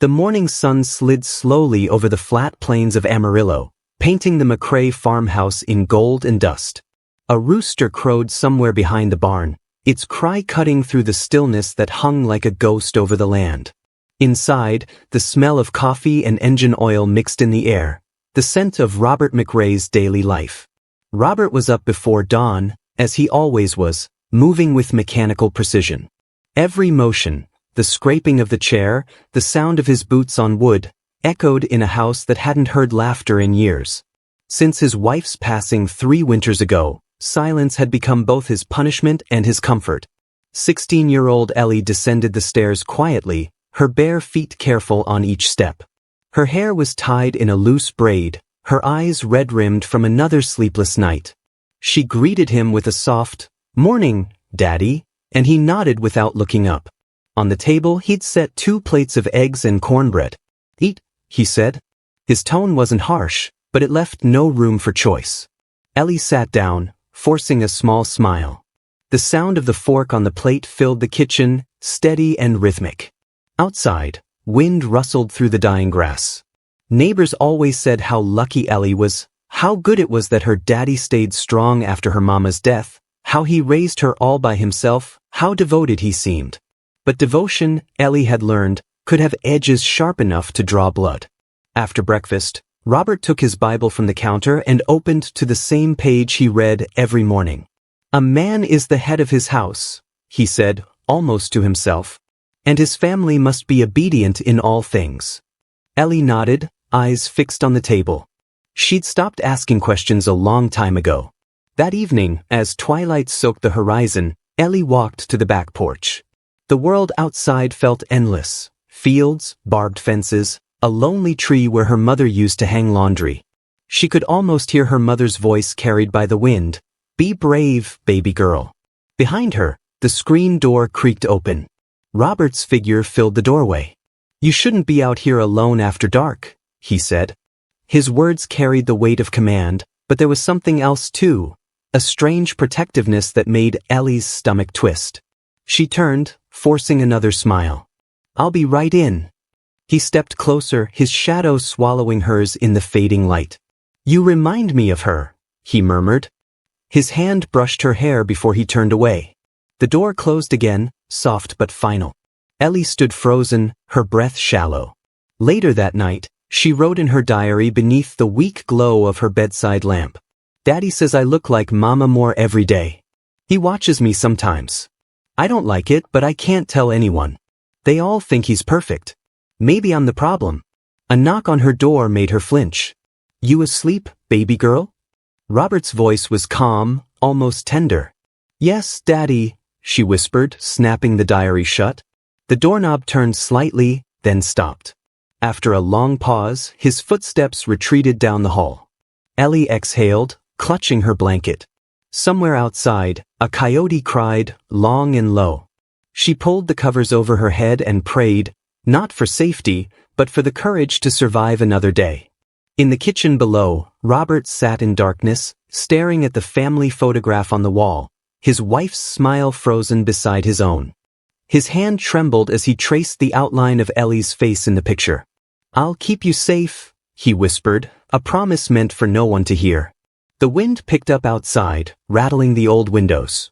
The morning sun slid slowly over the flat plains of Amarillo, painting the McCrae farmhouse in gold and dust. A rooster crowed somewhere behind the barn, its cry cutting through the stillness that hung like a ghost over the land. Inside, the smell of coffee and engine oil mixed in the air, the scent of Robert McRae's daily life. Robert was up before dawn, as he always was, moving with mechanical precision. Every motion, the scraping of the chair, the sound of his boots on wood, echoed in a house that hadn't heard laughter in years. Since his wife's passing 3 winters ago, silence had become both his punishment and his comfort. 16-year-old Ellie descended the stairs quietly, her bare feet careful on each step. Her hair was tied in a loose braid, her eyes red-rimmed from another sleepless night. She greeted him with a soft, "Morning, Daddy," and he nodded without looking up. On the table he'd set 2 plates of eggs and cornbread. "Eat," he said. His tone wasn't harsh, but it left no room for choice. Ellie sat down, forcing a small smile. The sound of the fork on the plate filled the kitchen, steady and rhythmic. Outside, wind rustled through the dying grass. Neighbors always said how lucky Ellie was, how good it was that her daddy stayed strong after her mama's death, how he raised her all by himself, how devoted he seemed. But devotion, Ellie had learned, could have edges sharp enough to draw blood. After breakfast, Robert took his Bible from the counter and opened to the same page he read every morning. "A man is the head of his house," he said, almost to himself, "and his family must be obedient in all things." Ellie nodded, eyes fixed on the table. She'd stopped asking questions a long time ago. That evening, as twilight soaked the horizon, Ellie walked to the back porch. The world outside felt endless. Fields, barbed fences, a lonely tree where her mother used to hang laundry. She could almost hear her mother's voice carried by the wind. "Be brave, baby girl." Behind her, the screen door creaked open. Robert's figure filled the doorway. "You shouldn't be out here alone after dark," he said. His words carried the weight of command, but there was something else too, a strange protectiveness that made Ellie's stomach twist. She turned, forcing another smile. "I'll be right in." He stepped closer, his shadow swallowing hers in the fading light. "You remind me of her," he murmured. His hand brushed her hair before he turned away. The door closed again, soft but final. Ellie stood frozen, her breath shallow. Later that night, she wrote in her diary beneath the weak glow of her bedside lamp. "Daddy says I look like Mama more every day. He watches me sometimes. I don't like it, but I can't tell anyone. They all think he's perfect. Maybe I'm the problem." A knock on her door made her flinch. "You asleep, baby girl?" Robert's voice was calm, almost tender. "Yes, Daddy," she whispered, snapping the diary shut. The doorknob turned slightly, then stopped. After a long pause, his footsteps retreated down the hall. Ellie exhaled, clutching her blanket. Somewhere outside, a coyote cried, long and low. She pulled the covers over her head and prayed, not for safety, but for the courage to survive another day. In the kitchen below, Robert sat in darkness, staring at the family photograph on the wall, his wife's smile frozen beside his own. His hand trembled as he traced the outline of Ellie's face in the picture. "I'll keep you safe," he whispered, a promise meant for no one to hear. The wind picked up outside, rattling the old windows.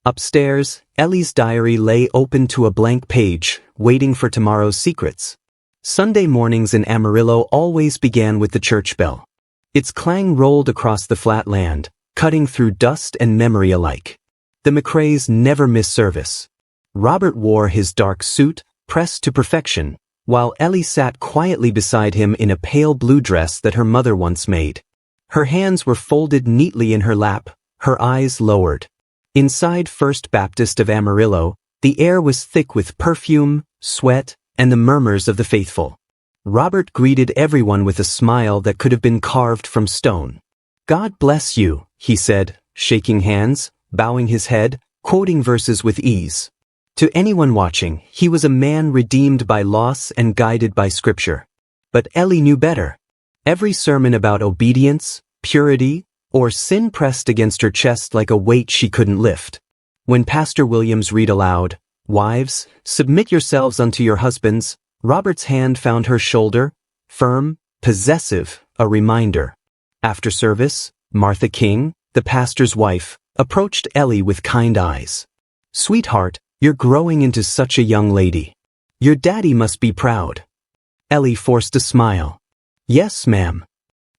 Upstairs, Ellie's diary lay open to a blank page, waiting for tomorrow's secrets. Sunday mornings in Amarillo always began with the church bell. Its clang rolled across the flat land, cutting through dust and memory alike. The McCraes never missed service. Robert wore his dark suit, pressed to perfection, while Ellie sat quietly beside him in a pale blue dress that her mother once made. Her hands were folded neatly in her lap, her eyes lowered. Inside First Baptist of Amarillo, the air was thick with perfume, sweat, and the murmurs of the faithful. Robert greeted everyone with a smile that could have been carved from stone. "God bless you," he said, shaking hands, bowing his head, quoting verses with ease. To anyone watching, he was a man redeemed by loss and guided by Scripture. But Ellie knew better. Every sermon about obedience, purity, or sin pressed against her chest like a weight she couldn't lift. When Pastor Williams read aloud, "Wives, submit yourselves unto your husbands," Robert's hand found her shoulder, firm, possessive, a reminder. After service, Martha King, the pastor's wife, approached Ellie with kind eyes. "Sweetheart, you're growing into such a young lady. Your daddy must be proud." Ellie forced a smile. "Yes, ma'am."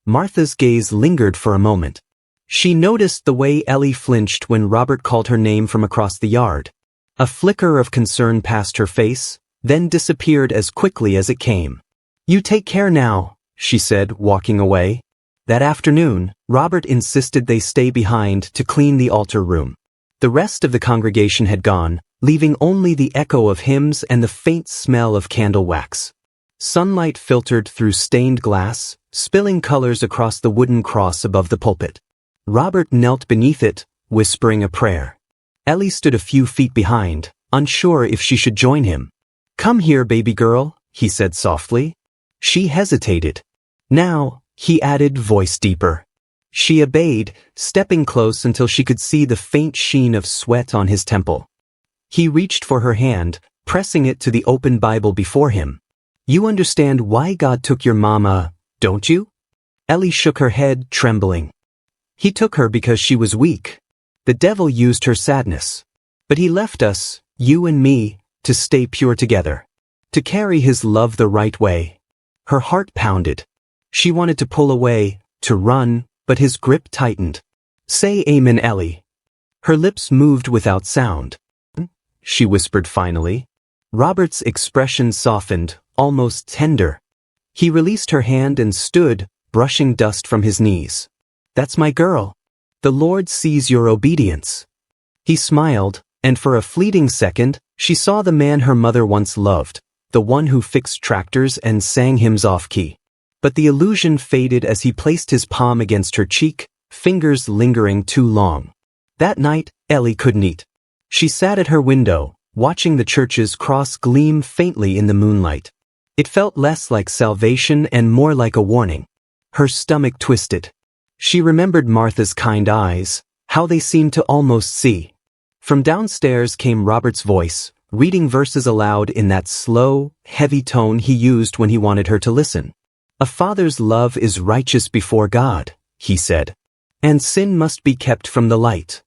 Martha's gaze lingered for a moment. She noticed the way Ellie flinched when Robert called her name from across the yard. A flicker of concern passed her face, then disappeared as quickly as it came. "You take care now," she said, walking away. That afternoon, Robert insisted they stay behind to clean the altar room. The rest of the congregation had gone, leaving only the echo of hymns and the faint smell of candle wax. Sunlight filtered through stained glass, spilling colors across the wooden cross above the pulpit. Robert knelt beneath it, whispering a prayer. Ellie stood a few feet behind, unsure if she should join him. "Come here, baby girl," he said softly. She hesitated. "Now," he added, voice deeper. She obeyed, stepping close until she could see the faint sheen of sweat on his temple. He reached for her hand, pressing it to the open Bible before him. "You understand why God took your mama, don't you?" Ellie shook her head, trembling. "He took her because she was weak. The devil used her sadness. But he left us, you and me, to stay pure together. To carry his love the right way." Her heart pounded. She wanted to pull away, to run, but his grip tightened. "Say amen, Ellie." Her lips moved without sound. She whispered finally. Robert's expression softened, almost tender. He released her hand and stood, brushing dust from his knees. "That's my girl. The Lord sees your obedience." He smiled, and for a fleeting second, she saw the man her mother once loved, the one who fixed tractors and sang hymns off-key. But the illusion faded as he placed his palm against her cheek, fingers lingering too long. That night, Ellie couldn't eat. She sat at her window, watching the church's cross gleam faintly in the moonlight. It felt less like salvation and more like a warning. Her stomach twisted. She remembered Martha's kind eyes, how they seemed to almost see. From downstairs came Robert's voice, reading verses aloud in that slow, heavy tone he used when he wanted her to listen. "A father's love is righteous before God," he said, "and sin must be kept from the light."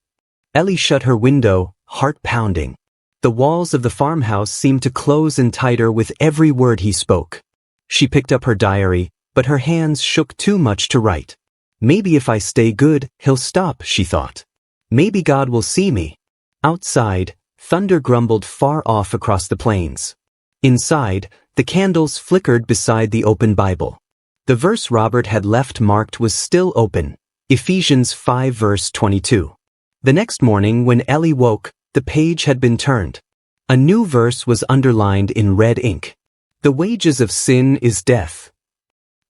Ellie shut her window, heart pounding. The walls of the farmhouse seemed to close in tighter with every word he spoke. She picked up her diary, but her hands shook too much to write. "Maybe if I stay good, he'll stop," she thought. "Maybe God will see me." Outside, thunder grumbled far off across the plains. Inside, the candles flickered beside the open Bible. The verse Robert had left marked was still open, Ephesians 5 verse 22. The next morning when Ellie woke, the page had been turned. A new verse was underlined in red ink. "The wages of sin is death."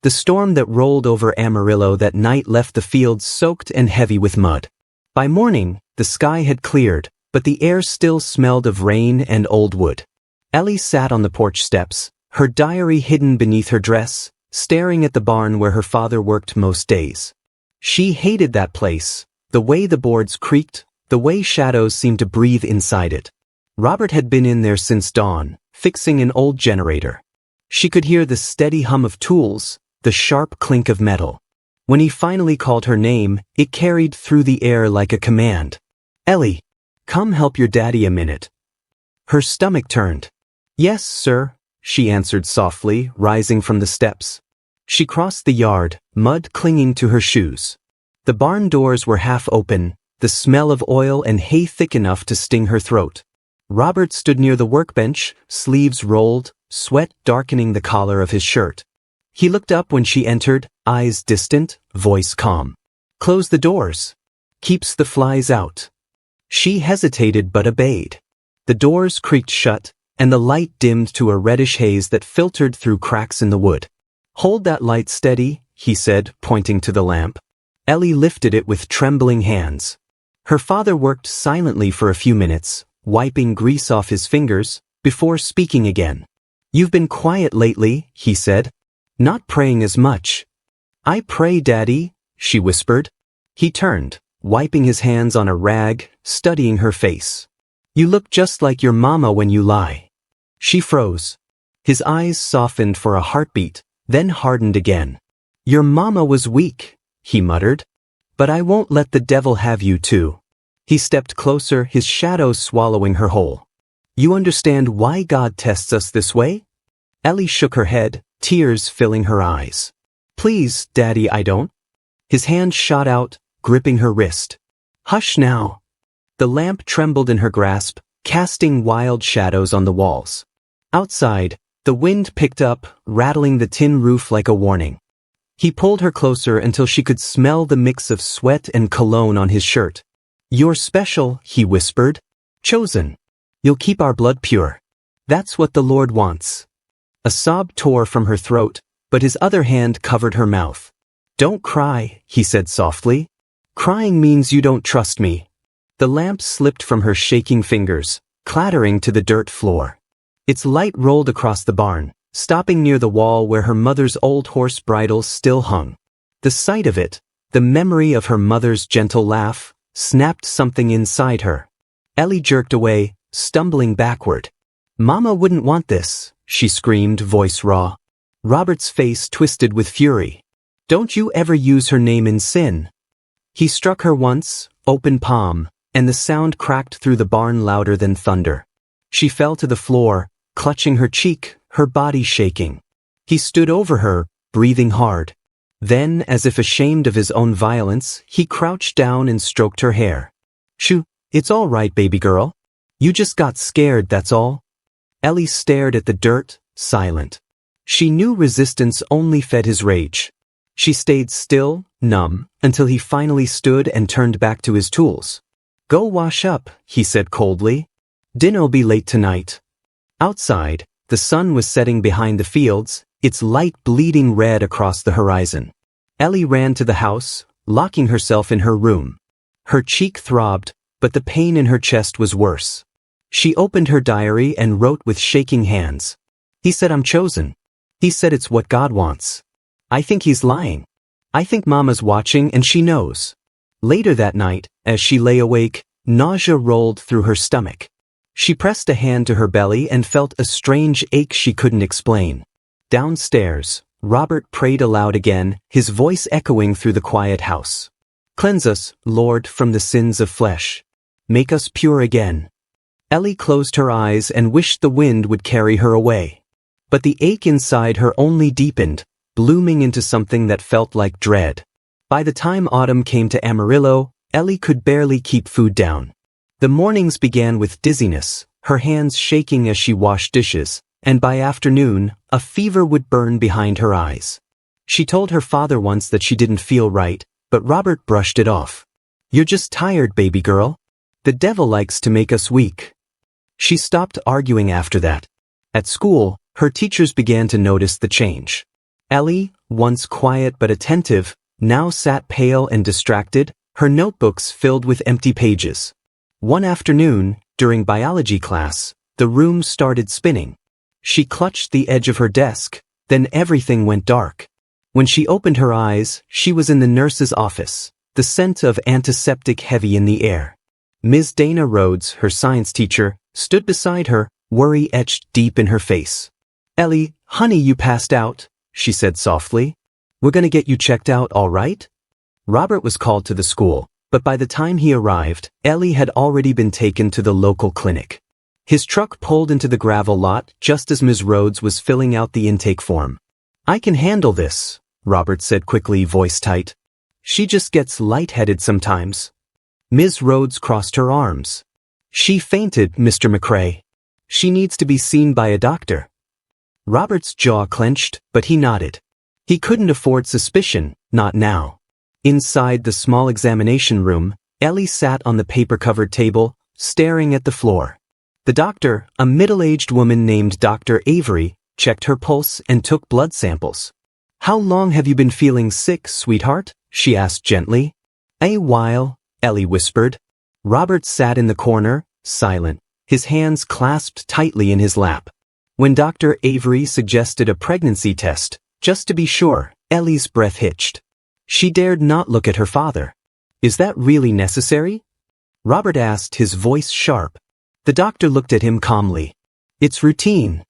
The storm that rolled over Amarillo that night left the fields soaked and heavy with mud. By morning, the sky had cleared, but the air still smelled of rain and old wood. Ellie sat on the porch steps, her diary hidden beneath her dress, staring at the barn where her father worked most days. She hated that place, the way the boards creaked, the way shadows seemed to breathe inside it. Robert had been in there since dawn, fixing an old generator. She could hear the steady hum of tools, the sharp clink of metal. When he finally called her name, it carried through the air like a command. "Ellie, come help your daddy a minute." Her stomach turned. "Yes, sir," she answered softly, rising from the steps. She crossed the yard, mud clinging to her shoes. The barn doors were half open, the smell of oil and hay thick enough to sting her throat. Robert stood near the workbench, sleeves rolled, sweat darkening the collar of his shirt. He looked up when she entered, eyes distant, voice calm. "Close the doors. Keeps the flies out." She hesitated but obeyed. The doors creaked shut, and the light dimmed to a reddish haze that filtered through cracks in the wood. "Hold that light steady," he said, pointing to the lamp. Ellie lifted it with trembling hands. Her father worked silently for a few minutes, wiping grease off his fingers, before speaking again. "You've been quiet lately," he said. "Not praying as much." "I pray, Daddy," she whispered. He turned, wiping his hands on a rag, studying her face. "You look just like your mama when you lie." She froze. His eyes softened for a heartbeat, then hardened again. "Your mama was weak," he muttered. "But I won't let the devil have you too." He stepped closer, his shadow swallowing her whole. "You understand why God tests us this way?" Ellie shook her head, tears filling her eyes. "Please, Daddy, I don't." His hand shot out, gripping her wrist. "Hush now." The lamp trembled in her grasp, casting wild shadows on the walls. Outside, the wind picked up, rattling the tin roof like a warning. He pulled her closer until she could smell the mix of sweat and cologne on his shirt. "You're special," he whispered. "Chosen. You'll keep our blood pure. That's what the Lord wants." A sob tore from her throat, but his other hand covered her mouth. "Don't cry," he said softly. "Crying means you don't trust me." The lamp slipped from her shaking fingers, clattering to the dirt floor. Its light rolled across the barn, stopping near the wall where her mother's old horse bridle still hung. The sight of it, the memory of her mother's gentle laugh, snapped something inside her. Ellie jerked away, stumbling backward. "Mama wouldn't want this," she screamed, voice raw. Robert's face twisted with fury. "Don't you ever use her name in sin." He struck her once, open palm, and the sound cracked through the barn louder than thunder. She fell to the floor, clutching her cheek, her body shaking. He stood over her, breathing hard. Then, as if ashamed of his own violence, he crouched down and stroked her hair. "Shoo, it's all right, baby girl. You just got scared, that's all." Ellie stared at the dirt, silent. She knew resistance only fed his rage. She stayed still, numb, until he finally stood and turned back to his tools. "Go wash up," he said coldly. "Dinner'll be late tonight." Outside, the sun was setting behind the fields, its light bleeding red across the horizon. Ellie ran to the house, locking herself in her room. Her cheek throbbed, but the pain in her chest was worse. She opened her diary and wrote with shaking hands. "He said I'm chosen. He said it's what God wants. I think he's lying. I think Mama's watching and she knows." Later that night, as she lay awake, nausea rolled through her stomach. She pressed a hand to her belly and felt a strange ache she couldn't explain. Downstairs, Robert prayed aloud again, his voice echoing through the quiet house. "Cleanse us, Lord, from the sins of flesh. Make us pure again." Ellie closed her eyes and wished the wind would carry her away. But the ache inside her only deepened, blooming into something that felt like dread. By the time autumn came to Amarillo, Ellie could barely keep food down. The mornings began with dizziness, her hands shaking as she washed dishes, and by afternoon, a fever would burn behind her eyes. She told her father once that she didn't feel right, but Robert brushed it off. "You're just tired, baby girl. The devil likes to make us weak." She stopped arguing after that. At school, her teachers began to notice the change. Ellie, once quiet but attentive, now sat pale and distracted, her notebooks filled with empty pages. One afternoon, during biology class, the room started spinning. She clutched the edge of her desk, then everything went dark. When she opened her eyes, she was in the nurse's office, the scent of antiseptic heavy in the air. Ms. Dana Rhodes, her science teacher, stood beside her, worry etched deep in her face. "Ellie, honey, you passed out," she said softly. "We're gonna get you checked out, all right?" Robert was called to the school, but by the time he arrived, Ellie had already been taken to the local clinic. His truck pulled into the gravel lot just as Ms. Rhodes was filling out the intake form. "I can handle this," Robert said quickly, voice tight. "She just gets lightheaded sometimes." Ms. Rhodes crossed her arms. "She fainted, Mr. McCrae. She needs to be seen by a doctor." Robert's jaw clenched, but he nodded. He couldn't afford suspicion, not now. Inside the small examination room, Ellie sat on the paper-covered table, staring at the floor. The doctor, a middle-aged woman named Dr. Avery, checked her pulse and took blood samples. "How long have you been feeling sick, sweetheart?" she asked gently. "A while," Ellie whispered. Robert sat in the corner, silent, his hands clasped tightly in his lap. When Dr. Avery suggested a pregnancy test, just to be sure, Ellie's breath hitched. She dared not look at her father. "Is that really necessary?" Robert asked, his voice sharp. The doctor looked at him calmly. "It's routine."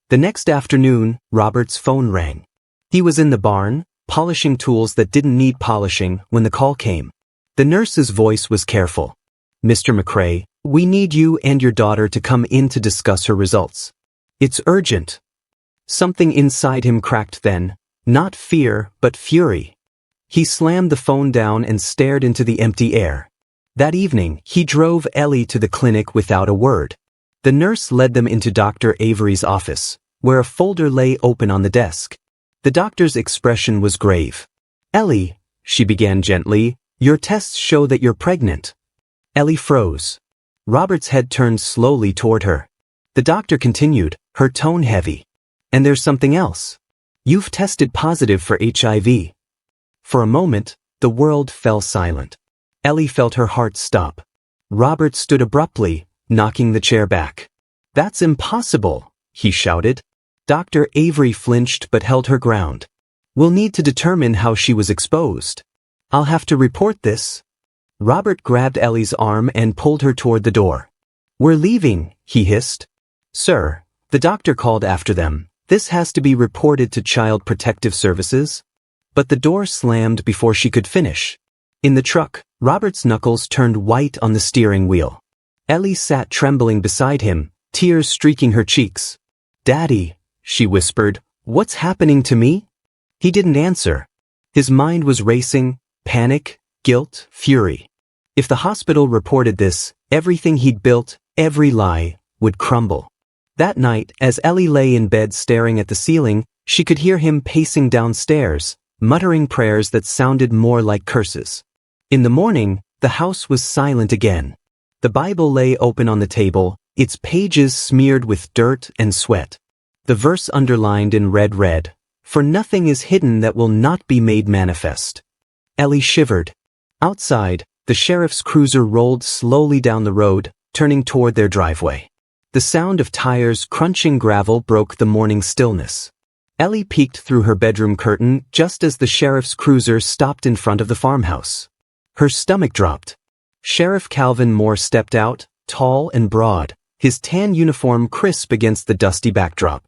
The next afternoon, Robert's phone rang. He was in the barn, polishing tools that didn't need polishing when the call came. The nurse's voice was careful. "Mr. McCray, we need you and your daughter to come in to discuss her results. It's urgent." Something inside him cracked then, not fear, but fury. He slammed the phone down and stared into the empty air. That evening, he drove Ellie to the clinic without a word. The nurse led them into Dr. Avery's office, where a folder lay open on the desk. The doctor's expression was grave. "Ellie," she began gently, "your tests show that you're pregnant." Ellie froze. Robert's head turned slowly toward her. The doctor continued, her tone heavy. "And there's something else. You've tested positive for HIV." For a moment, the world fell silent. Ellie felt her heart stop. Robert stood abruptly, knocking the chair back. "That's impossible," he shouted. Dr. Avery flinched but held her ground. "We'll need to determine how she was exposed. I'll have to report this." Robert grabbed Ellie's arm and pulled her toward the door. "We're leaving," he hissed. "Sir," the doctor called after them, "this has to be reported to Child Protective Services." But the door slammed before she could finish. In the truck, Robert's knuckles turned white on the steering wheel. Ellie sat trembling beside him, tears streaking her cheeks. "Daddy," she whispered, "what's happening to me?" He didn't answer. His mind was racing, panic, guilt, fury. If the hospital reported this, everything he'd built, every lie, would crumble. That night, as Ellie lay in bed staring at the ceiling, she could hear him pacing downstairs, muttering prayers that sounded more like curses. In the morning, the house was silent again. The Bible lay open on the table, its pages smeared with dirt and sweat. The verse underlined in red read, "For nothing is hidden that will not be made manifest." Ellie shivered. Outside, the sheriff's cruiser rolled slowly down the road, turning toward their driveway. The sound of tires crunching gravel broke the morning stillness. Ellie peeked through her bedroom curtain just as the sheriff's cruiser stopped in front of the farmhouse. Her stomach dropped. Sheriff Calvin Moore stepped out, tall and broad, his tan uniform crisp against the dusty backdrop.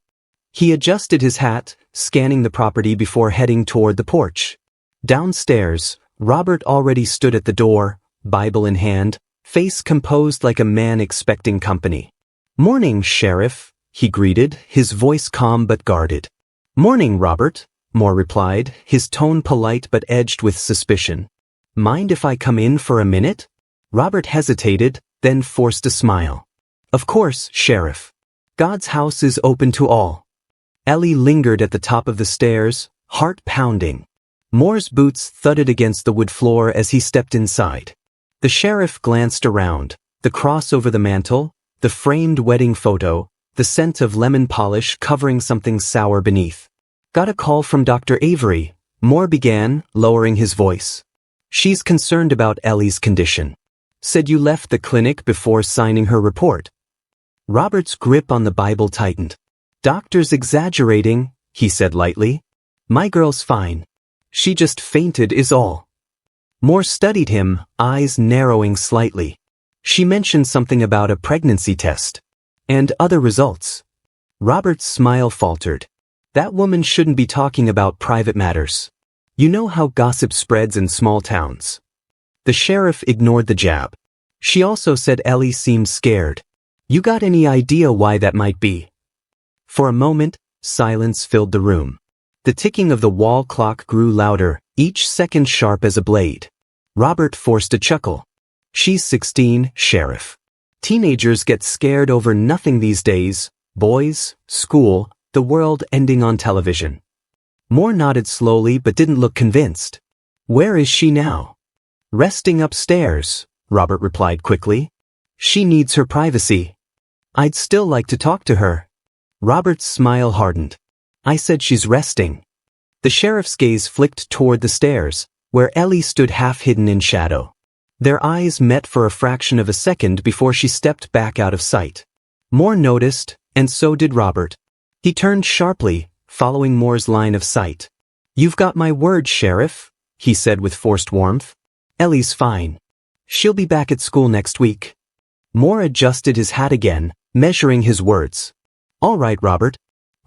He adjusted his hat, scanning the property before heading toward the porch. Downstairs, Robert already stood at the door, Bible in hand, face composed like a man expecting company. "Morning, Sheriff," he greeted, his voice calm but guarded. "Morning, Robert," Moore replied, his tone polite but edged with suspicion. "Mind if I come in for a minute?" Robert hesitated, then forced a smile. "Of course, Sheriff. God's house is open to all." Ellie lingered at the top of the stairs, heart pounding. Moore's boots thudded against the wood floor as he stepped inside. The sheriff glanced around, the cross over the mantel, the framed wedding photo, the scent of lemon polish covering something sour beneath. "Got a call from Dr. Avery," Moore began, lowering his voice. "She's concerned about Ellie's condition. Said you left the clinic before signing her report." Robert's grip on the Bible tightened. "Doctor's exaggerating," he said lightly. "My girl's fine. She just fainted is all." Moore studied him, eyes narrowing slightly. "She mentioned something about a pregnancy test. And other results." Robert's smile faltered. "That woman shouldn't be talking about private matters. You know how gossip spreads in small towns." The sheriff ignored the jab. "She also said Ellie seemed scared. You got any idea why that might be?" For a moment, silence filled the room. The ticking of the wall clock grew louder, each second sharp as a blade. Robert forced a chuckle. "She's 16, Sheriff. Teenagers get scared over nothing these days. Boys, school, the world ending on television." Moore nodded slowly but didn't look convinced. "Where is she now?" "Resting upstairs," Robert replied quickly. "She needs her privacy." "I'd still like to talk to her." Robert's smile hardened. "I said she's resting." The sheriff's gaze flicked toward the stairs, where Ellie stood half hidden in shadow. Their eyes met for a fraction of a second before she stepped back out of sight. Moore noticed, and so did Robert. He turned sharply, following Moore's line of sight. "You've got my word, Sheriff," he said with forced warmth. "Ellie's fine. She'll be back at school next week." Moore adjusted his hat again, measuring his words. "All right, Robert.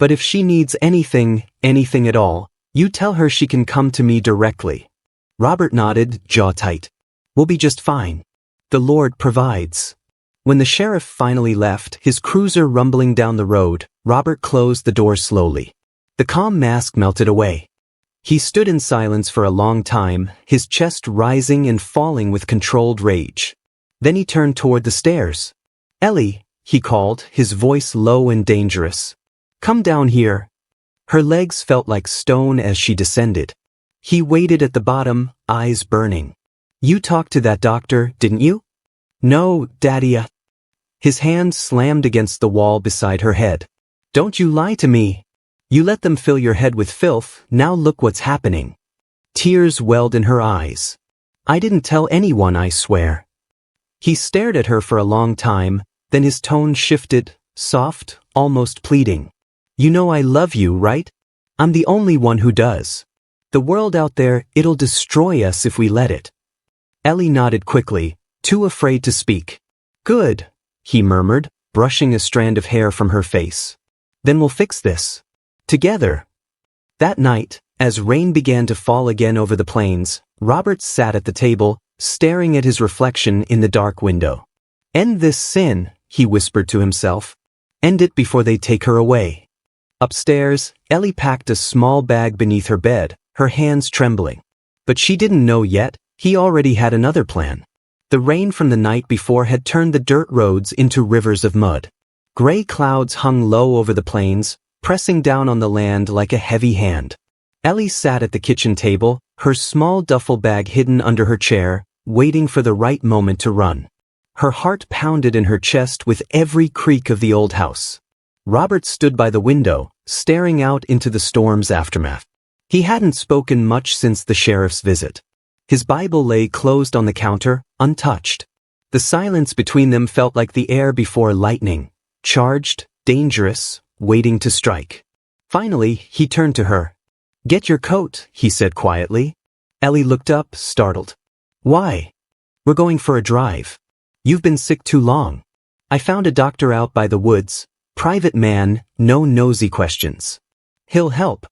But if she needs anything at all, you tell her she can come to me directly." Robert nodded, jaw tight. "We'll be just fine. The Lord provides." When the sheriff finally left, his cruiser rumbling down the road, Robert closed the door slowly. The calm mask melted away. He stood in silence for a long time, his chest rising and falling with controlled rage. Then he turned toward the stairs. "Ellie," he called, his voice low and dangerous. "Come down here." Her legs felt like stone as she descended. He waited at the bottom, eyes burning. "You talked to that doctor, didn't you?" "No, Daddy." His hand slammed against the wall beside her head. "Don't you lie to me. You let them fill your head with filth, now look what's happening." Tears welled in her eyes. "I didn't tell anyone, I swear." He stared at her for a long time, then his tone shifted, soft, almost pleading. "You know I love you, right? I'm the only one who does. The world out there, it'll destroy us if we let it." Ellie nodded quickly, too afraid to speak. "Good," he murmured, brushing a strand of hair from her face. "Then we'll fix this. Together." That night, as rain began to fall again over the plains, Robert sat at the table, staring at his reflection in the dark window. "End this sin," he whispered to himself. "End it before they take her away." Upstairs, Ellie packed a small bag beneath her bed, her hands trembling. But she didn't know yet, he already had another plan. The rain from the night before had turned the dirt roads into rivers of mud. Gray clouds hung low over the plains, pressing down on the land like a heavy hand. Ellie sat at the kitchen table, her small duffel bag hidden under her chair, waiting for the right moment to run. Her heart pounded in her chest with every creak of the old house. Robert stood by the window, staring out into the storm's aftermath. He hadn't spoken much since the sheriff's visit. His Bible lay closed on the counter, untouched. The silence between them felt like the air before lightning, charged, dangerous, waiting to strike. Finally, he turned to her. "Get your coat," he said quietly. Ellie looked up, startled. "Why?" "We're going for a drive. You've been sick too long. I found a doctor out by the woods. Private man, no nosy questions. He'll help."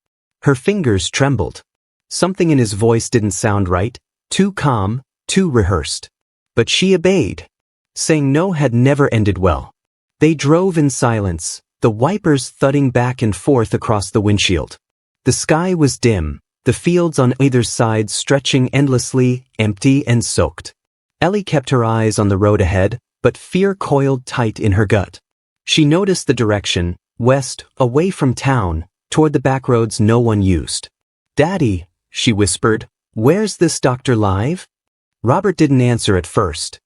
Her fingers trembled. Something in his voice didn't sound right, too calm, too rehearsed. But she obeyed. Saying no had never ended well. They drove in silence, the wipers thudding back and forth across the windshield. The sky was dim, the fields on either side stretching endlessly, empty and soaked. Ellie kept her eyes on the road ahead, but fear coiled tight in her gut. She noticed the direction, west, away from town, toward the backroads no one used. "Daddy," she whispered, "where's this Dr. Live?" Robert didn't answer at first.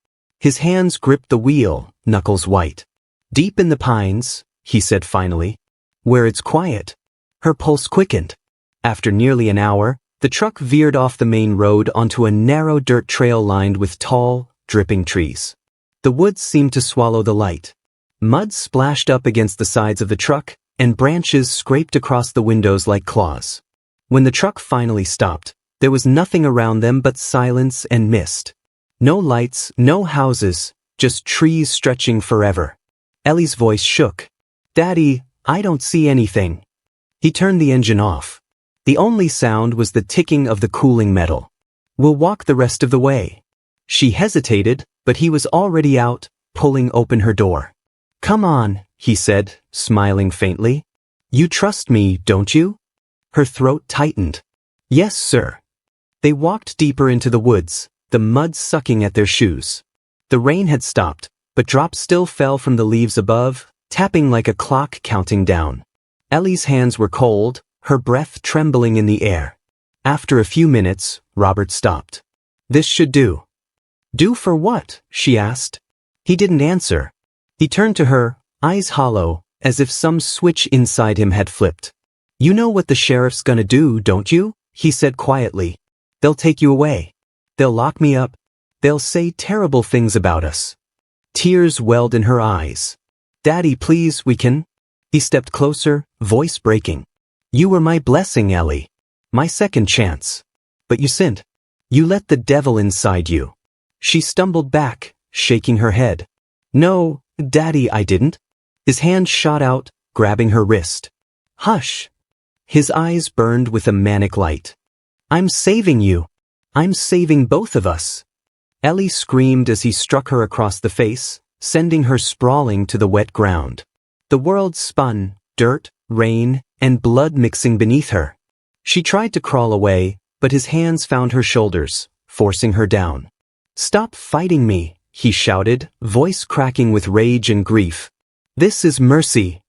His hands gripped the wheel, knuckles white. "Deep in the pines," he said finally, "where it's quiet." Her pulse quickened. After nearly an hour, the truck veered off the main road onto a narrow dirt trail lined with tall, dripping trees. The woods seemed to swallow the light. Mud splashed up against the sides of the truck, and branches scraped across the windows like claws. When the truck finally stopped, there was nothing around them but silence and mist. No lights, no houses, just trees stretching forever. Ellie's voice shook. "Daddy, I don't see anything." He turned the engine off. The only sound was the ticking of the cooling metal. "We'll walk the rest of the way." She hesitated, but he was already out, pulling open her door. "Come on," he said, smiling faintly. "You trust me, don't you?" Her throat tightened. "Yes, sir." They walked deeper into the woods, the mud sucking at their shoes. The rain had stopped, but drops still fell from the leaves above, tapping like a clock counting down. Ellie's hands were cold, her breath trembling in the air. After a few minutes, Robert stopped. "This should do." "Do for what?" she asked. He didn't answer. He turned to her, eyes hollow, as if some switch inside him had flipped. "You know what the sheriff's gonna do, don't you?" he said quietly. "They'll take you away. They'll lock me up. They'll say terrible things about us." Tears welled in her eyes. "Daddy, please, we can." He stepped closer, voice breaking. "You were my blessing, Ellie. My second chance. But you sinned. You let the devil inside you." She stumbled back, shaking her head. "No, Daddy, I didn't." His hand shot out, grabbing her wrist. Hush. His eyes burned with a manic light. I'm saving you. I'm saving both of us. Ellie screamed as he struck her across the face, sending her sprawling to the wet ground. The world spun, dirt, rain, and blood mixing beneath her. She tried to crawl away, but his hands found her shoulders, forcing her down. Stop fighting me, he shouted, voice cracking with rage and grief. This is mercy.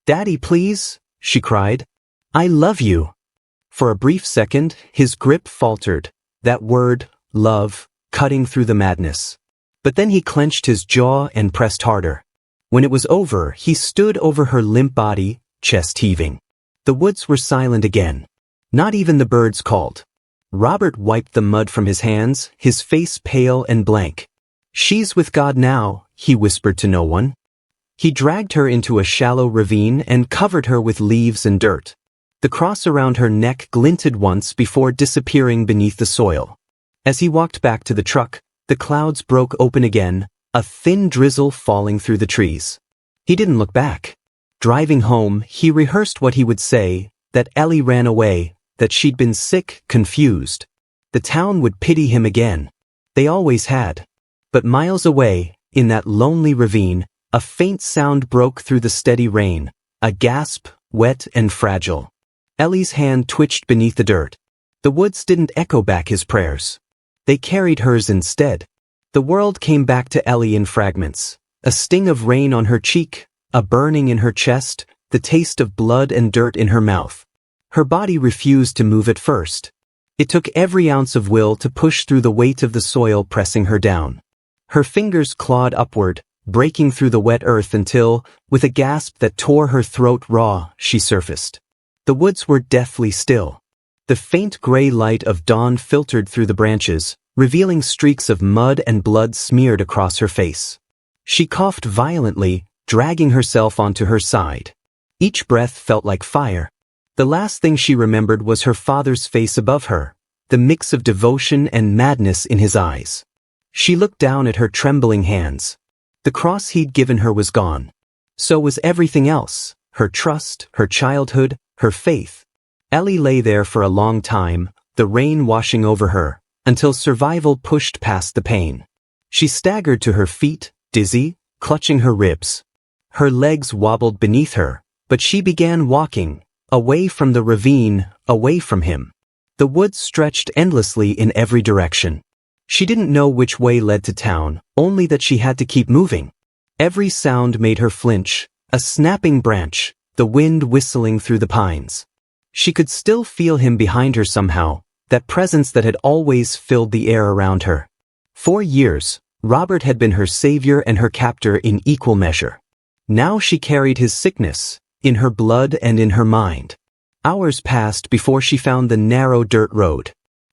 Daddy, please, she cried. I love you. For a brief second, his grip faltered, that word, love, cutting through the madness. But then he clenched his jaw and pressed harder. When it was over, he stood over her limp body, chest heaving. The woods were silent again. Not even the birds called. Robert wiped the mud from his hands, his face pale and blank. She's with God now, he whispered to no one. He dragged her into a shallow ravine and covered her with leaves and dirt. The cross around her neck glinted once before disappearing beneath the soil. As he walked back to the truck, the clouds broke open again, a thin drizzle falling through the trees. He didn't look back. Driving home, he rehearsed what he would say, that Ellie ran away, that she'd been sick, confused. The town would pity him again. They always had. But miles away, in that lonely ravine, a faint sound broke through the steady rain, a gasp, wet and fragile. Ellie's hand twitched beneath the dirt. The woods didn't echo back his prayers. They carried hers instead. The world came back to Ellie in fragments. A sting of rain on her cheek, a burning in her chest, the taste of blood and dirt in her mouth. Her body refused to move at first. It took every ounce of will to push through the weight of the soil pressing her down. Her fingers clawed upward, breaking through the wet earth until, with a gasp that tore her throat raw, she surfaced. The woods were deathly still. The faint gray light of dawn filtered through the branches, revealing streaks of mud and blood smeared across her face. She coughed violently, dragging herself onto her side. Each breath felt like fire. The last thing she remembered was her father's face above her, the mix of devotion and madness in his eyes. She looked down at her trembling hands. The cross he'd given her was gone. So was everything else, her trust, her childhood, her faith. Ellie lay there for a long time, the rain washing over her, until survival pushed past the pain. She staggered to her feet, dizzy, clutching her ribs. Her legs wobbled beneath her, but she began walking, away from the ravine, away from him. The woods stretched endlessly in every direction. She didn't know which way led to town, only that she had to keep moving. Every sound made her flinch, a snapping branch, the wind whistling through the pines. She could still feel him behind her somehow, that presence that had always filled the air around her. For years, Robert had been her savior and her captor in equal measure. Now she carried his sickness, in her blood and in her mind. Hours passed before she found the narrow dirt road.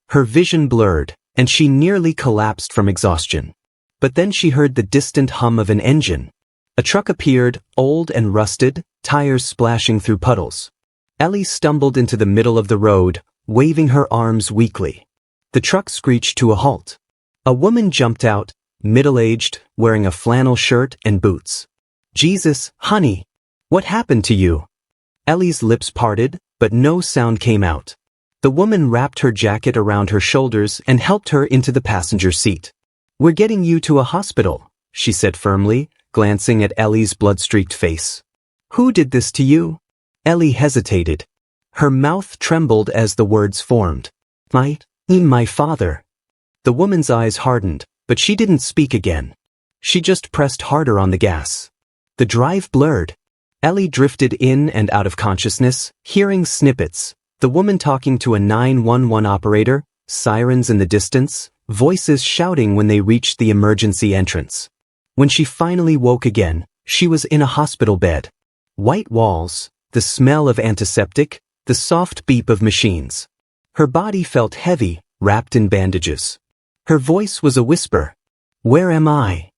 Her vision blurred, and she nearly collapsed from exhaustion. But then she heard the distant hum of an engine. A truck appeared, old and rusted, tires splashing through puddles. Ellie stumbled into the middle of the road, waving her arms weakly. The truck screeched to a halt. A woman jumped out, middle-aged, wearing a flannel shirt and boots. Jesus, honey, what happened to you? Ellie's lips parted, but no sound came out. The woman wrapped her jacket around her shoulders and helped her into the passenger seat. We're getting you to a hospital, she said firmly, glancing at Ellie's blood-streaked face. Who did this to you? Ellie hesitated. Her mouth trembled as the words formed. My father. The woman's eyes hardened, but she didn't speak again. She just pressed harder on the gas. The drive blurred. Ellie drifted in and out of consciousness, hearing snippets, the woman talking to a 911 operator, sirens in the distance, voices shouting when they reached the emergency entrance. When she finally woke again, she was in a hospital bed. White walls, the smell of antiseptic, the soft beep of machines. Her body felt heavy, wrapped in bandages. Her voice was a whisper. Where am I?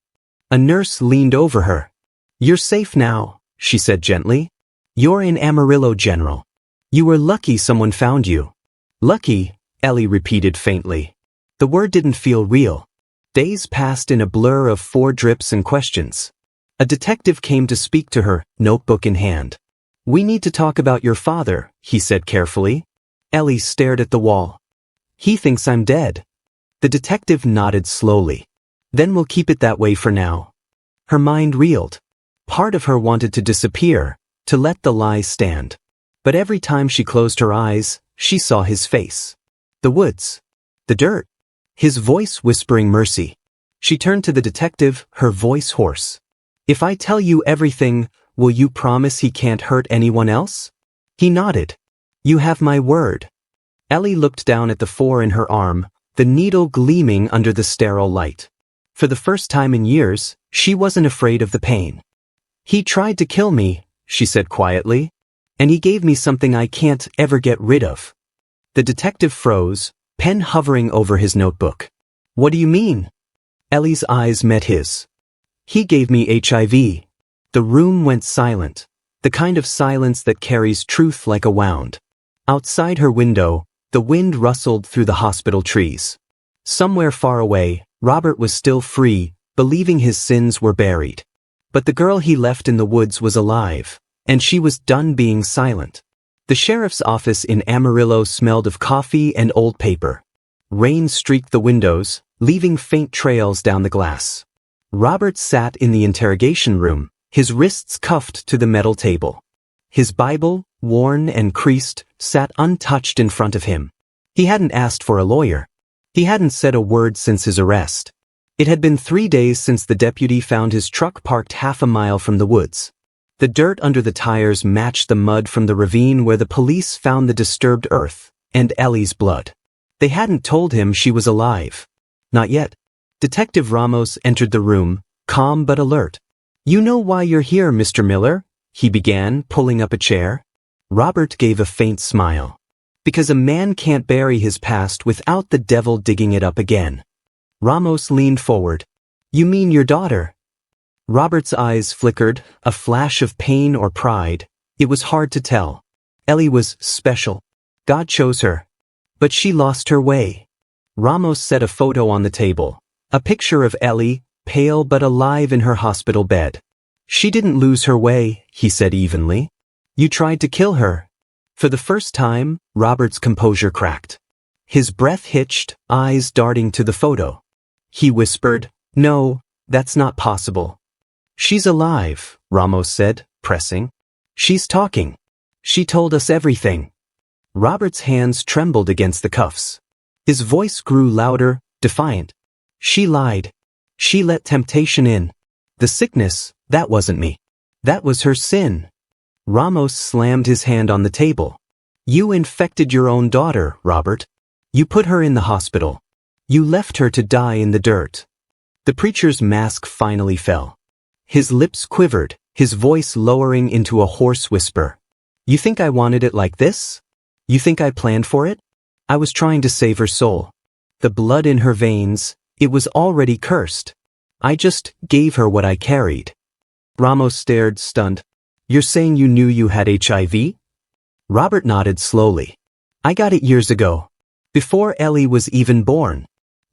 A nurse leaned over her. You're safe now, she said gently. You're in Amarillo, General. You were lucky someone found you. Lucky, Ellie repeated faintly. The word didn't feel real. Days passed in a blur of 4 drips and questions. A detective came to speak to her, notebook in hand. We need to talk about your father, he said carefully. Ellie stared at the wall. He thinks I'm dead. The detective nodded slowly. Then we'll keep it that way for now. Her mind reeled. Part of her wanted to disappear, to let the lie stand. But every time she closed her eyes, she saw his face. The woods. The dirt. His voice whispering mercy. She turned to the detective, her voice hoarse. If I tell you everything, will you promise he can't hurt anyone else? He nodded. You have my word. Ellie looked down at the 4 in her arm, the needle gleaming under the sterile light. For the first time in years, she wasn't afraid of the pain. He tried to kill me, she said quietly, and he gave me something I can't ever get rid of. The detective froze, pen hovering over his notebook. What do you mean? Ellie's eyes met his. He gave me HIV. The room went silent, the kind of silence that carries truth like a wound. Outside her window, the wind rustled through the hospital trees. Somewhere far away, Robert was still free, believing his sins were buried. But the girl he left in the woods was alive, and she was done being silent. The sheriff's office in Amarillo smelled of coffee and old paper. Rain streaked the windows, leaving faint trails down the glass. Robert sat in the interrogation room, his wrists cuffed to the metal table. His Bible, worn and creased, sat untouched in front of him. He hadn't asked for a lawyer. He hadn't said a word since his arrest. It had been 3 days since the deputy found his truck parked half a mile from the woods. The dirt under the tires matched the mud from the ravine where the police found the disturbed earth, and Ellie's blood. They hadn't told him she was alive. Not yet. Detective Ramos entered the room, calm but alert. You know why you're here, Mr. Miller? He began, pulling up a chair. Robert gave a faint smile. Because a man can't bury his past without the devil digging it up again. Ramos leaned forward. You mean your daughter? Robert's eyes flickered, a flash of pain or pride. It was hard to tell. Ellie was special. God chose her. But she lost her way. Ramos set a photo on the table. A picture of Ellie, pale but alive in her hospital bed. She didn't lose her way, he said evenly. You tried to kill her. For the first time, Robert's composure cracked. His breath hitched, eyes darting to the photo. He whispered, No, that's not possible. She's alive, Ramos said, pressing. She's talking. She told us everything. Robert's hands trembled against the cuffs. His voice grew louder, defiant. She lied. She let temptation in. The sickness, that wasn't me. That was her sin. Ramos slammed his hand on the table. You infected your own daughter, Robert. You put her in the hospital. You left her to die in the dirt. The preacher's mask finally fell. His lips quivered, his voice lowering into a hoarse whisper. You think I wanted it like this? You think I planned for it? I was trying to save her soul. The blood in her veins, it was already cursed. I just gave her what I carried. Ramos stared, stunned. You're saying you knew you had HIV? Robert nodded slowly. I got it years ago. Before Ellie was even born.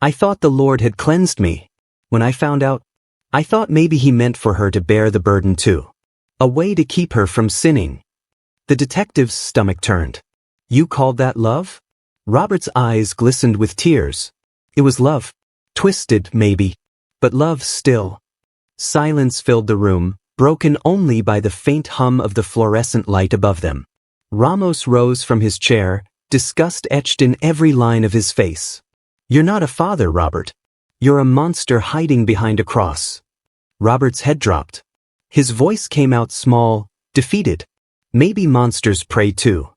I thought the Lord had cleansed me. When I found out, I thought maybe he meant for her to bear the burden too. A way to keep her from sinning. The detective's stomach turned. You called that love? Robert's eyes glistened with tears. It was love. Twisted, maybe. But love still. Silence filled the room, broken only by the faint hum of the fluorescent light above them. Ramos rose from his chair, disgust etched in every line of his face. You're not a father, Robert. You're a monster hiding behind a cross. Robert's head dropped. His voice came out small, defeated. Maybe monsters pray too.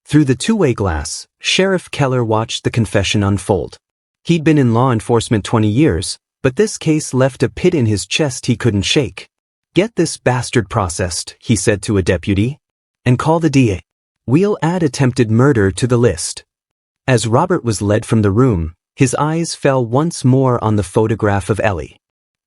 Through the two-way glass, Sheriff Keller watched the confession unfold. He'd been in law enforcement 20 years, but this case left a pit in his chest he couldn't shake. Get this bastard processed, he said to a deputy. And call the DA. We'll add attempted murder to the list. As Robert was led from the room, his eyes fell once more on the photograph of Ellie.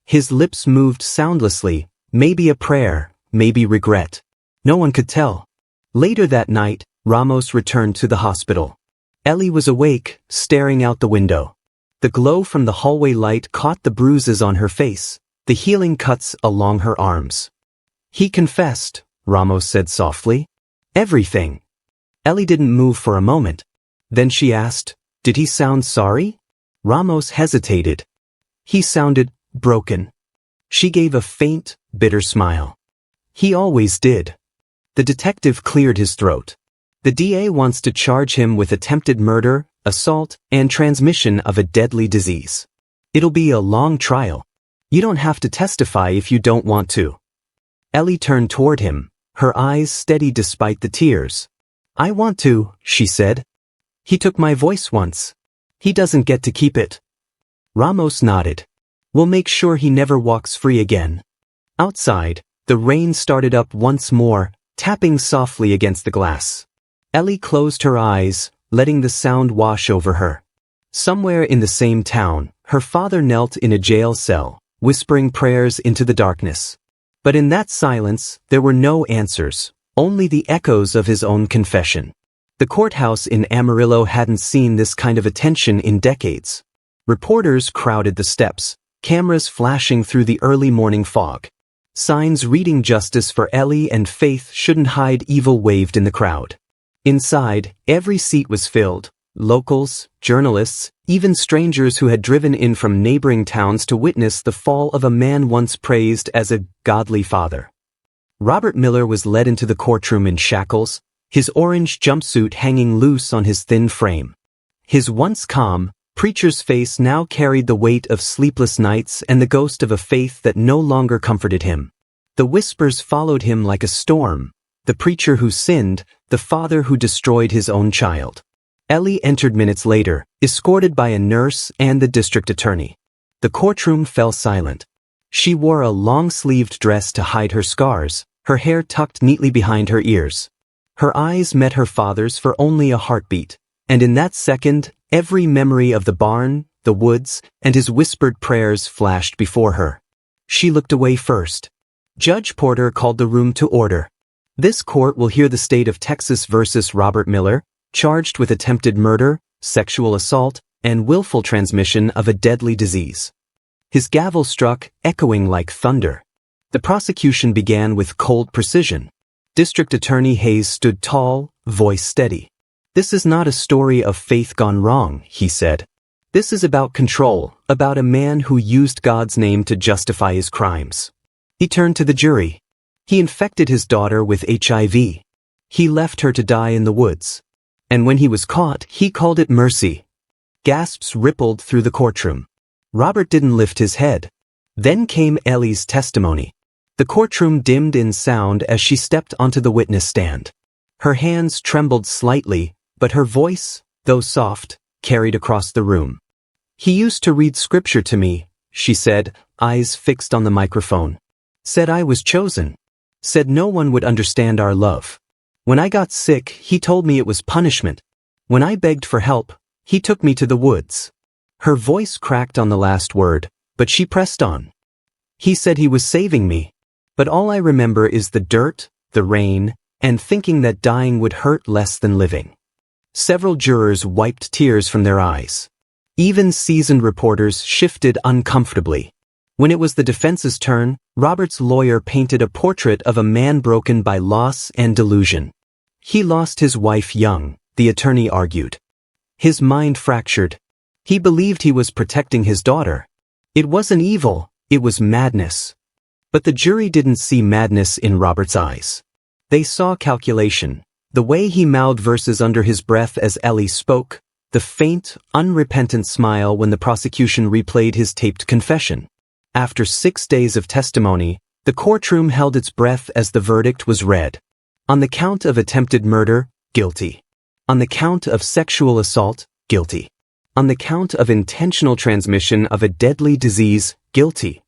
His lips moved soundlessly, maybe a prayer, maybe regret. No one could tell. Later that night, Ramos returned to the hospital. Ellie was awake, staring out the window. The glow from the hallway light caught the bruises on her face, the healing cuts along her arms. He confessed, Ramos said softly. Everything. Ellie didn't move for a moment. Then she asked, "Did he sound sorry?" Ramos hesitated. "He sounded broken." She gave a faint, bitter smile. "He always did." The detective cleared his throat. "The DA wants to charge him with attempted murder, assault, and transmission of a deadly disease. It'll be a long trial. You don't have to testify if you don't want to." Ellie turned toward him, her eyes steady despite the tears. "I want to," she said. "He took my voice once. He doesn't get to keep it." Ramos nodded. "We'll make sure he never walks free again." Outside, the rain started up once more, tapping softly against the glass. Ellie closed her eyes, letting the sound wash over her. Somewhere in the same town, her father knelt in a jail cell, whispering prayers into the darkness. But in that silence, there were no answers, only the echoes of his own confession. The courthouse in Amarillo hadn't seen this kind of attention in decades. Reporters crowded the steps, cameras flashing through the early morning fog. Signs reading justice for Ellie and Faith shouldn't hide evil waved in the crowd. Inside, every seat was filled. Locals, journalists, even strangers who had driven in from neighboring towns to witness the fall of a man once praised as a godly father. Robert Miller was led into the courtroom in shackles, his orange jumpsuit hanging loose on his thin frame. His once calm, preacher's face now carried the weight of sleepless nights and the ghost of a faith that no longer comforted him. The whispers followed him like a storm. The preacher who sinned, the father who destroyed his own child. Ellie entered minutes later, escorted by a nurse and the district attorney. The courtroom fell silent. She wore a long-sleeved dress to hide her scars, her hair tucked neatly behind her ears. Her eyes met her father's for only a heartbeat, and in that second, every memory of the barn, the woods, and his whispered prayers flashed before her. She looked away first. Judge Porter called the room to order. "This court will hear the state of Texas versus Robert Miller, charged with attempted murder, sexual assault, and willful transmission of a deadly disease." His gavel struck, echoing like thunder. The prosecution began with cold precision. District Attorney Hayes stood tall, voice steady. "This is not a story of faith gone wrong," he said. "This is about control, about a man who used God's name to justify his crimes." He turned to the jury. He infected his daughter with HIV. He left her to die in the woods. And when he was caught, he called it mercy. Gasps rippled through the courtroom. Robert didn't lift his head. Then came Ellie's testimony. The courtroom dimmed in sound as she stepped onto the witness stand. Her hands trembled slightly, but her voice, though soft, carried across the room. "He used to read scripture to me," she said, eyes fixed on the microphone. "Said I was chosen. Said no one would understand our love. When I got sick, he told me it was punishment. When I begged for help, he took me to the woods." Her voice cracked on the last word, but she pressed on. "He said he was saving me. But all I remember is the dirt, the rain, and thinking that dying would hurt less than living." Several jurors wiped tears from their eyes. Even seasoned reporters shifted uncomfortably. When it was the defense's turn, Robert's lawyer painted a portrait of a man broken by loss and delusion. "He lost his wife young," the attorney argued. "His mind fractured. He believed he was protecting his daughter. It wasn't evil, it was madness." But the jury didn't see madness in Robert's eyes. They saw calculation, the way he mouthed verses under his breath as Ellie spoke, the faint, unrepentant smile when the prosecution replayed his taped confession. After 6 days of testimony, the courtroom held its breath as the verdict was read. On the count of attempted murder, guilty. On the count of sexual assault, guilty. On the count of intentional transmission of a deadly disease, guilty.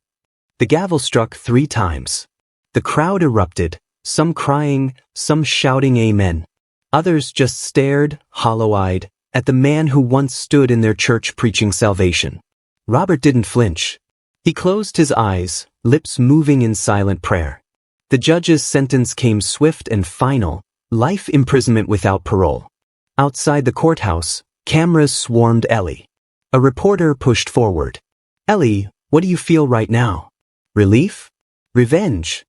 The gavel struck 3 times. The crowd erupted, some crying, some shouting amen. Others just stared, hollow-eyed, at the man who once stood in their church preaching salvation. Robert didn't flinch. He closed his eyes, lips moving in silent prayer. The judge's sentence came swift and final, life imprisonment without parole. Outside the courthouse, cameras swarmed Ellie. A reporter pushed forward. "Ellie, what do you feel right now? Relief? Revenge?"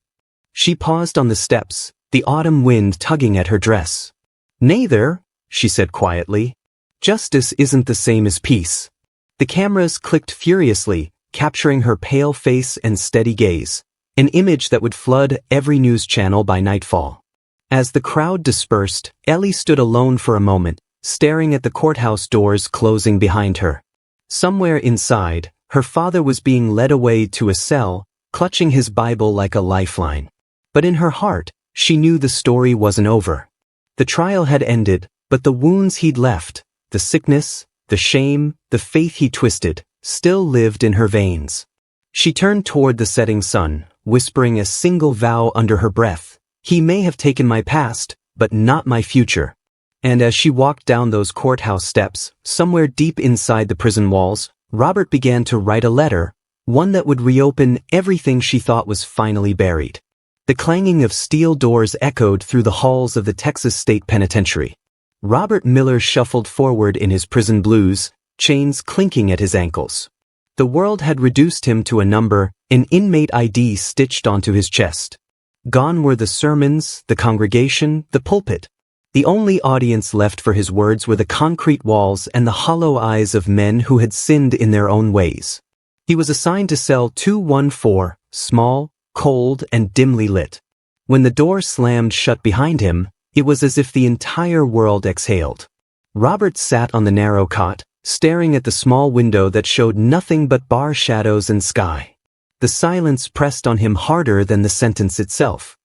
She paused on the steps, the autumn wind tugging at her dress. "Neither," she said quietly. "Justice isn't the same as peace." The cameras clicked furiously, capturing her pale face and steady gaze, an image that would flood every news channel by nightfall. As the crowd dispersed, Ellie stood alone for a moment, staring at the courthouse doors closing behind her. Somewhere inside, her father was being led away to a cell, clutching his Bible like a lifeline. But in her heart, she knew the story wasn't over. The trial had ended, but the wounds he'd left, the sickness, the shame, the faith he twisted, still lived in her veins. She turned toward the setting sun, whispering a single vow under her breath. "He may have taken my past, but not my future." And as she walked down those courthouse steps, somewhere deep inside the prison walls, Robert began to write a letter, one that would reopen everything she thought was finally buried. The clanging of steel doors echoed through the halls of the Texas State Penitentiary. Robert Miller shuffled forward in his prison blues, chains clinking at his ankles. The world had reduced him to a number, an inmate ID stitched onto his chest. Gone were the sermons, the congregation, the pulpit. The only audience left for his words were the concrete walls and the hollow eyes of men who had sinned in their own ways. He was assigned to cell 214, small, cold, and dimly lit. When the door slammed shut behind him, it was as if the entire world exhaled. Robert sat on the narrow cot, staring at the small window that showed nothing but bar shadows and sky. The silence pressed on him harder than the sentence itself.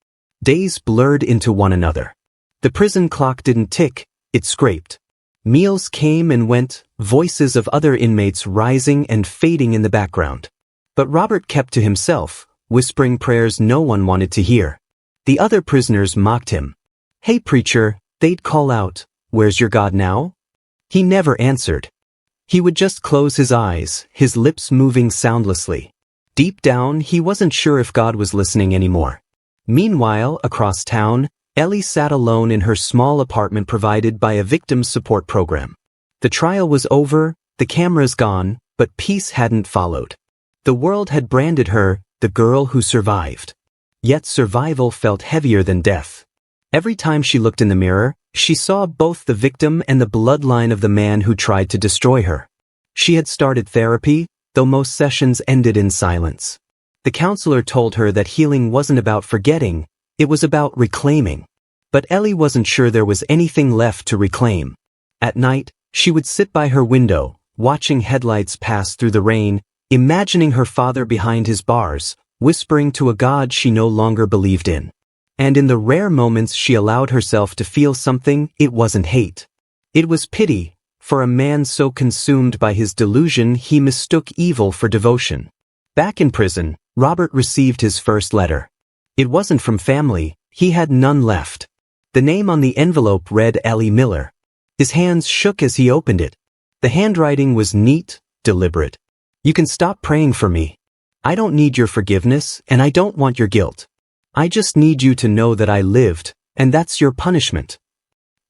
Days blurred into one another. The prison clock didn't tick, it scraped. Meals came and went, voices of other inmates rising and fading in the background. But Robert kept to himself, whispering prayers no one wanted to hear. The other prisoners mocked him. "Hey preacher," they'd call out, "where's your God now?" He never answered. He would just close his eyes, his lips moving soundlessly. Deep down, he wasn't sure if God was listening anymore. Meanwhile, across town, Ellie sat alone in her small apartment provided by a victim support program. The trial was over, the cameras gone, but peace hadn't followed. The world had branded her, the girl who survived. Yet survival felt heavier than death. Every time she looked in the mirror, she saw both the victim and the bloodline of the man who tried to destroy her. She had started therapy, though most sessions ended in silence. The counselor told her that healing wasn't about forgetting, it was about reclaiming. But Ellie wasn't sure there was anything left to reclaim. At night, she would sit by her window, watching headlights pass through the rain, imagining her father behind his bars, whispering to a God she no longer believed in. And in the rare moments she allowed herself to feel something, it wasn't hate. It was pity, for a man so consumed by his delusion he mistook evil for devotion. Back in prison, Robert received his first letter. It wasn't from family, he had none left. The name on the envelope read Ellie Miller. His hands shook as he opened it. The handwriting was neat, deliberate. "You can stop praying for me. I don't need your forgiveness, and I don't want your guilt. I just need you to know that I lived, and that's your punishment."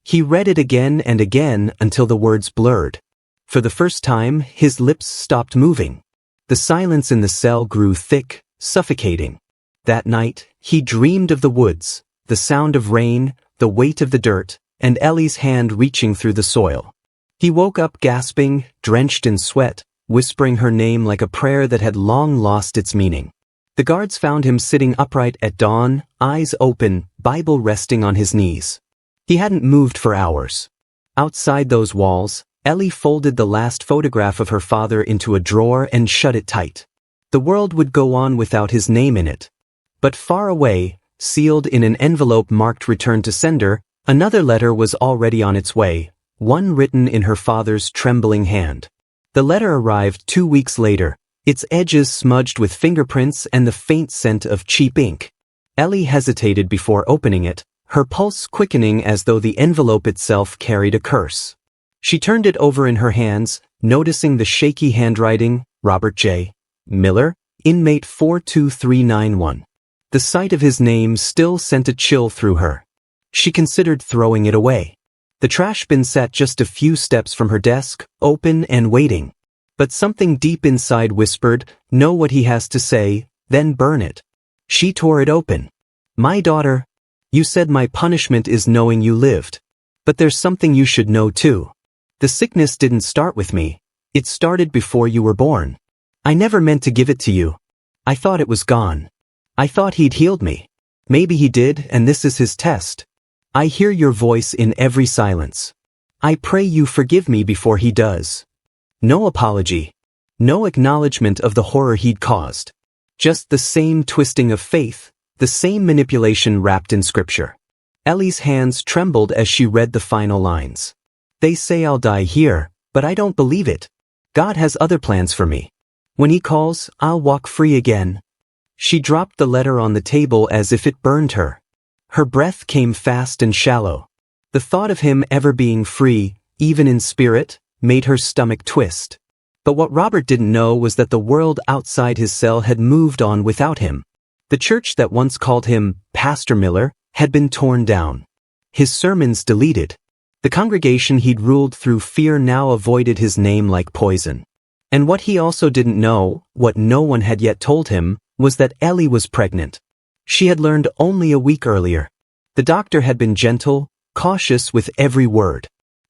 He read it again and again until the words blurred. For the first time, his lips stopped moving. The silence in the cell grew thick, suffocating. That night, he dreamed of the woods, the sound of rain, the weight of the dirt, and Ellie's hand reaching through the soil. He woke up gasping, drenched in sweat, whispering her name like a prayer that had long lost its meaning. The guards found him sitting upright at dawn, eyes open, Bible resting on his knees. He hadn't moved for hours. Outside those walls, Ellie folded the last photograph of her father into a drawer and shut it tight. The world would go on without his name in it. But far away, sealed in an envelope marked Return to Sender, another letter was already on its way, one written in her father's trembling hand. The letter arrived 2 weeks later, its edges smudged with fingerprints and the faint scent of cheap ink. Ellie hesitated before opening it, her pulse quickening as though the envelope itself carried a curse. She turned it over in her hands, noticing the shaky handwriting, Robert J. Miller, inmate 42391. The sight of his name still sent a chill through her. She considered throwing it away. The trash bin sat just a few steps from her desk, open and waiting. But something deep inside whispered, "Know what he has to say, then burn it." She tore it open. "My daughter." You said my punishment is knowing you lived. But there's something you should know too. The sickness didn't start with me. It started before you were born. I never meant to give it to you. I thought it was gone. I thought he'd healed me. Maybe he did, and this is his test. I hear your voice in every silence. I pray you forgive me before he does. No apology. No acknowledgement of the horror he'd caused. Just the same twisting of faith, the same manipulation wrapped in scripture. Ellie's hands trembled as she read the final lines. They say I'll die here, but I don't believe it. God has other plans for me. When he calls, I'll walk free again. She dropped the letter on the table as if it burned her. Her breath came fast and shallow. The thought of him ever being free, even in spirit, made her stomach twist. But what Robert didn't know was that the world outside his cell had moved on without him. The church that once called him Pastor Miller had been torn down. His sermons deleted. The congregation he'd ruled through fear now avoided his name like poison. And what he also didn't know, what no one had yet told him, was that Ellie was pregnant. She had learned only a week earlier. The doctor had been gentle, cautious with every word.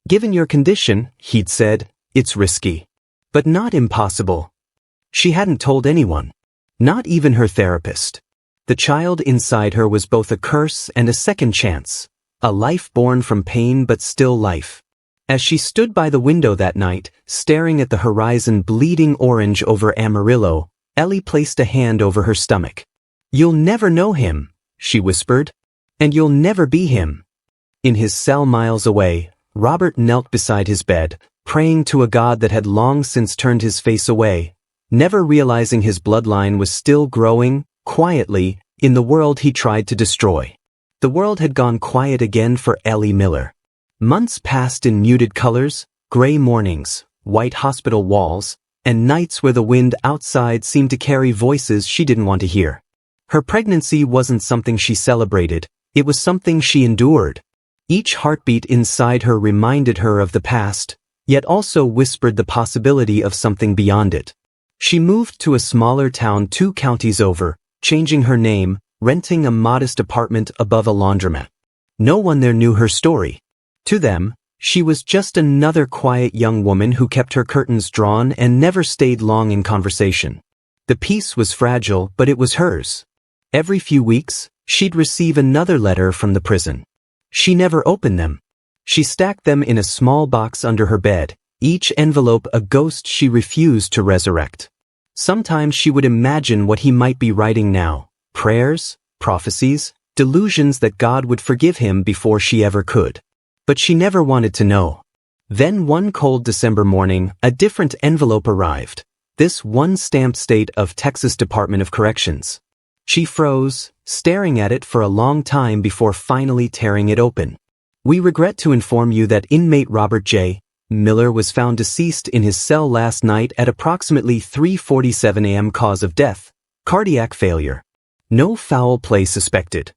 Given your condition, he'd said, it's risky. But not impossible. She hadn't told anyone. Not even her therapist. The child inside her was both a curse and a second chance. A life born from pain but still life. As she stood by the window that night, staring at the horizon bleeding orange over Amarillo, Ellie placed a hand over her stomach. You'll never know him, she whispered. And you'll never be him. In his cell miles away, Robert knelt beside his bed, praying to a God that had long since turned his face away, never realizing his bloodline was still growing, quietly, in the world he tried to destroy. The world had gone quiet again for Ellie Miller. Months passed in muted colors, gray mornings, white hospital walls, and nights where the wind outside seemed to carry voices she didn't want to hear. Her pregnancy wasn't something she celebrated, it was something she endured. Each heartbeat inside her reminded her of the past, yet also whispered the possibility of something beyond it. She moved to a smaller town 2 counties over, changing her name, renting a modest apartment above a laundromat. No one there knew her story. To them, she was just another quiet young woman who kept her curtains drawn and never stayed long in conversation. The peace was fragile, but it was hers. Every few weeks, she'd receive another letter from the prison. She never opened them. She stacked them in a small box under her bed, each envelope a ghost she refused to resurrect. Sometimes she would imagine what he might be writing now. Prayers, prophecies, delusions that God would forgive him before she ever could. But she never wanted to know. Then one cold December morning, a different envelope arrived. This one stamped state of Texas Department of Corrections. She froze, staring at it for a long time before finally tearing it open. We regret to inform you that inmate Robert J. Miller was found deceased in his cell last night at approximately 3:47 a.m. Cause of death, cardiac failure. No foul play suspected.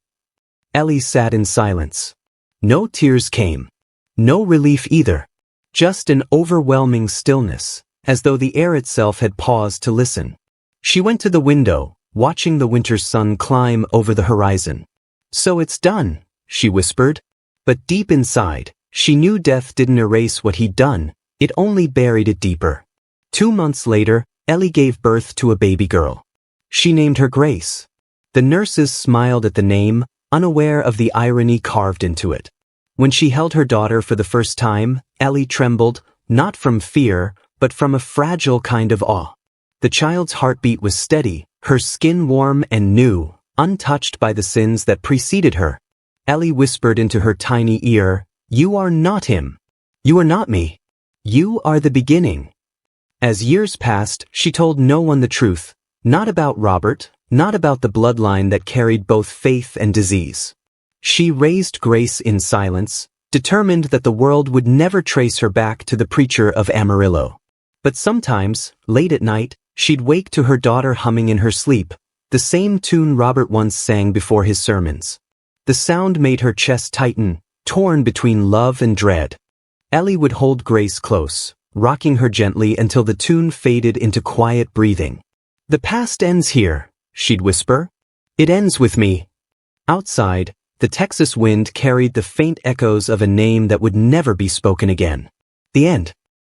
Ellie sat in silence. No tears came. No relief either. Just an overwhelming stillness, as though the air itself had paused to listen. She went to the window, watching the winter sun climb over the horizon. So it's done, she whispered. But deep inside, she knew death didn't erase what he'd done, it only buried it deeper. 2 months later, Ellie gave birth to a baby girl. She named her Grace. The nurses smiled at the name, unaware of the irony carved into it. When she held her daughter for the first time, Ellie trembled, not from fear, but from a fragile kind of awe. The child's heartbeat was steady, her skin warm and new, untouched by the sins that preceded her. Ellie whispered into her tiny ear, "You are not him. You are not me. You are the beginning." As years passed, she told no one the truth, not about Robert, not about the bloodline that carried both faith and disease. She raised Grace in silence, determined that the world would never trace her back to the preacher of Amarillo. But sometimes, late at night, she'd wake to her daughter humming in her sleep, the same tune Robert once sang before his sermons. The sound made her chest tighten, torn between love and dread. Ellie would hold Grace close, rocking her gently until the tune faded into quiet breathing. "The past ends here," she'd whisper. "It ends with me." Outside, The Texas wind carried the faint echoes of a name that would never be spoken again. The end.